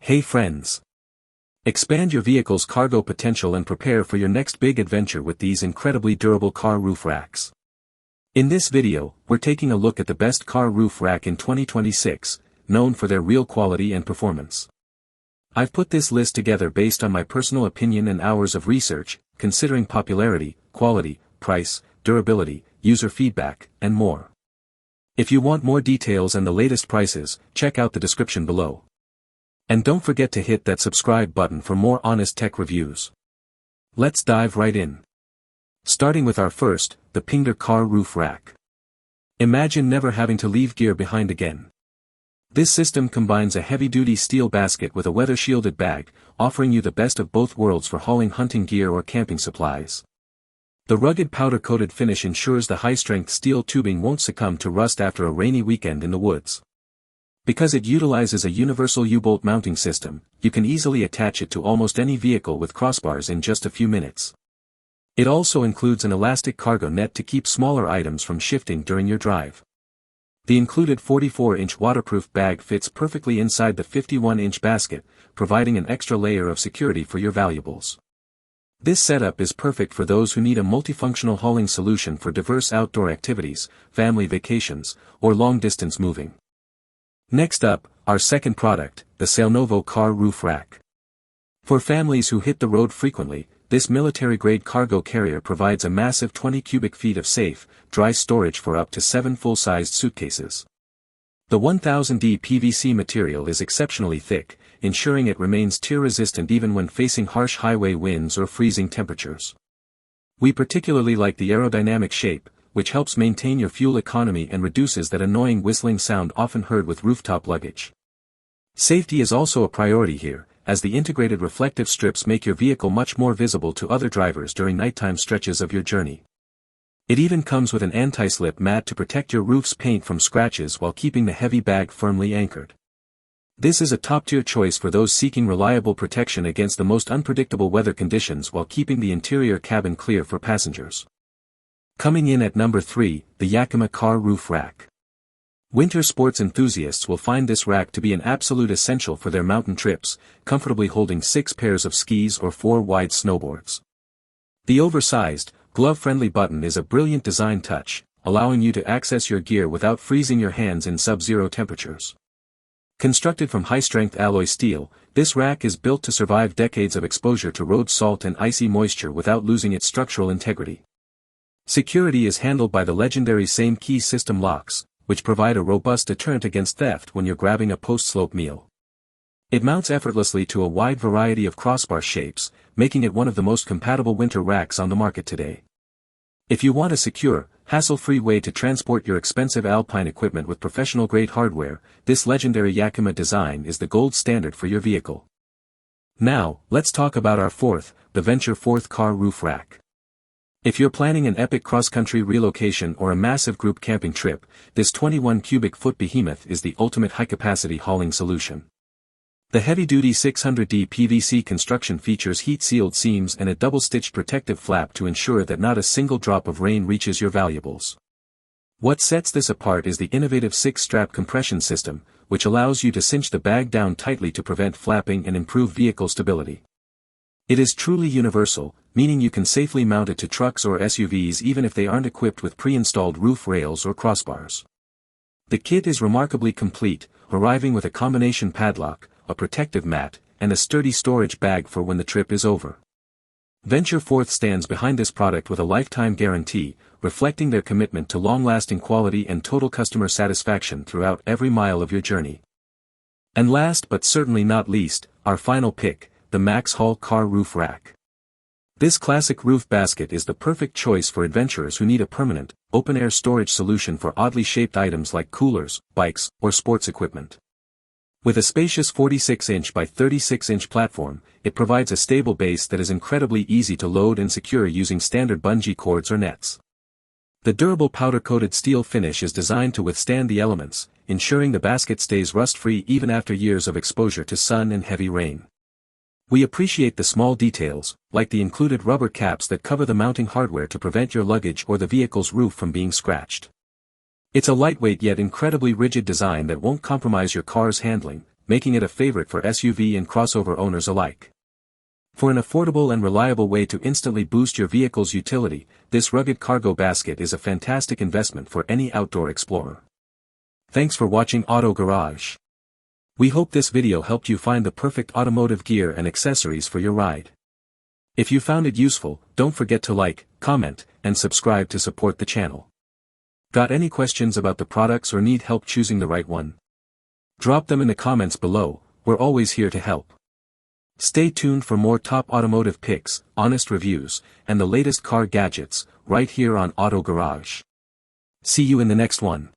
Hey friends! Expand your vehicle's cargo potential and prepare for your next big adventure with these incredibly durable car roof racks. In this video, we're taking a look at the best car roof rack in 2026, known for their real quality and performance. I've put this list together based on my personal opinion and hours of research, considering popularity, quality, price, durability, user feedback, and more. If you want more details and the latest prices, check out the description below. And don't forget to hit that subscribe button for more honest tech reviews. Let's dive right in. Starting with our first, the Pinger Car Roof Rack. Imagine never having to leave gear behind again. This system combines a heavy-duty steel basket with a weather-shielded bag, offering you the best of both worlds for hauling hunting gear or camping supplies. The rugged powder-coated finish ensures the high-strength steel tubing won't succumb to rust after a rainy weekend in the woods. Because it utilizes a universal U-bolt mounting system, you can easily attach it to almost any vehicle with crossbars in just a few minutes. It also includes an elastic cargo net to keep smaller items from shifting during your drive. The included 44-inch waterproof bag fits perfectly inside the 51-inch basket, providing an extra layer of security for your valuables. This setup is perfect for those who need a multifunctional hauling solution for diverse outdoor activities, family vacations, or long-distance moving. Next up, our second product, the Sailnovo Car Roof Rack. For families who hit the road frequently, this military-grade cargo carrier provides a massive 20 cubic feet of safe, dry storage for up to 7 full-sized suitcases. The 1000D PVC material is exceptionally thick, ensuring it remains tear-resistant even when facing harsh highway winds or freezing temperatures. We particularly like the aerodynamic shape, which helps maintain your fuel economy and reduces that annoying whistling sound often heard with rooftop luggage. Safety is also a priority here, as the integrated reflective strips make your vehicle much more visible to other drivers during nighttime stretches of your journey. It even comes with an anti-slip mat to protect your roof's paint from scratches while keeping the heavy bag firmly anchored. This is a top-tier choice for those seeking reliable protection against the most unpredictable weather conditions while keeping the interior cabin clear for passengers. Coming in at number 3, the Yakima Car Roof Rack. Winter sports enthusiasts will find this rack to be an absolute essential for their mountain trips, comfortably holding 6 pairs of skis or 4 wide snowboards. The oversized, glove-friendly button is a brilliant design touch, allowing you to access your gear without freezing your hands in sub-zero temperatures. Constructed from high-strength alloy steel, this rack is built to survive decades of exposure to road salt and icy moisture without losing its structural integrity. Security is handled by the legendary same-key system locks, which provide a robust deterrent against theft when you're grabbing a post-slope meal. It mounts effortlessly to a wide variety of crossbar shapes, making it one of the most compatible winter racks on the market today. If you want a secure, hassle-free way to transport your expensive alpine equipment with professional-grade hardware, this legendary Yakima design is the gold standard for your vehicle. Now, let's talk about our fourth, the Venture 4th Car Roof Rack. If you're planning an epic cross-country relocation or a massive group camping trip, this 21 cubic foot behemoth is the ultimate high-capacity hauling solution. The heavy-duty 600D PVC construction features heat-sealed seams and a double-stitched protective flap to ensure that not a single drop of rain reaches your valuables. What sets this apart is the innovative 6-strap compression system, which allows you to cinch the bag down tightly to prevent flapping and improve vehicle stability. It is truly universal, meaning you can safely mount it to trucks or SUVs even if they aren't equipped with pre-installed roof rails or crossbars. The kit is remarkably complete, arriving with a combination padlock, a protective mat, and a sturdy storage bag for when the trip is over. Venture 4th stands behind this product with a lifetime guarantee, reflecting their commitment to long-lasting quality and total customer satisfaction throughout every mile of your journey. And last but certainly not least, our final pick, the Max Haul Car Roof Rack. This classic roof basket is the perfect choice for adventurers who need a permanent, open-air storage solution for oddly shaped items like coolers, bikes, or sports equipment. With a spacious 46-inch by 36-inch platform, it provides a stable base that is incredibly easy to load and secure using standard bungee cords or nets. The durable powder-coated steel finish is designed to withstand the elements, ensuring the basket stays rust-free even after years of exposure to sun and heavy rain. We appreciate the small details, like the included rubber caps that cover the mounting hardware to prevent your luggage or the vehicle's roof from being scratched. It's a lightweight yet incredibly rigid design that won't compromise your car's handling, making it a favorite for SUV and crossover owners alike. For an affordable and reliable way to instantly boost your vehicle's utility, this rugged cargo basket is a fantastic investment for any outdoor explorer. Thanks for watching Auto Garage. We hope this video helped you find the perfect automotive gear and accessories for your ride. If you found it useful, don't forget to like, comment, and subscribe to support the channel. Got any questions about the products or need help choosing the right one? Drop them in the comments below, we're always here to help. Stay tuned for more top automotive picks, honest reviews, and the latest car gadgets, right here on Auto Garage. See you in the next one.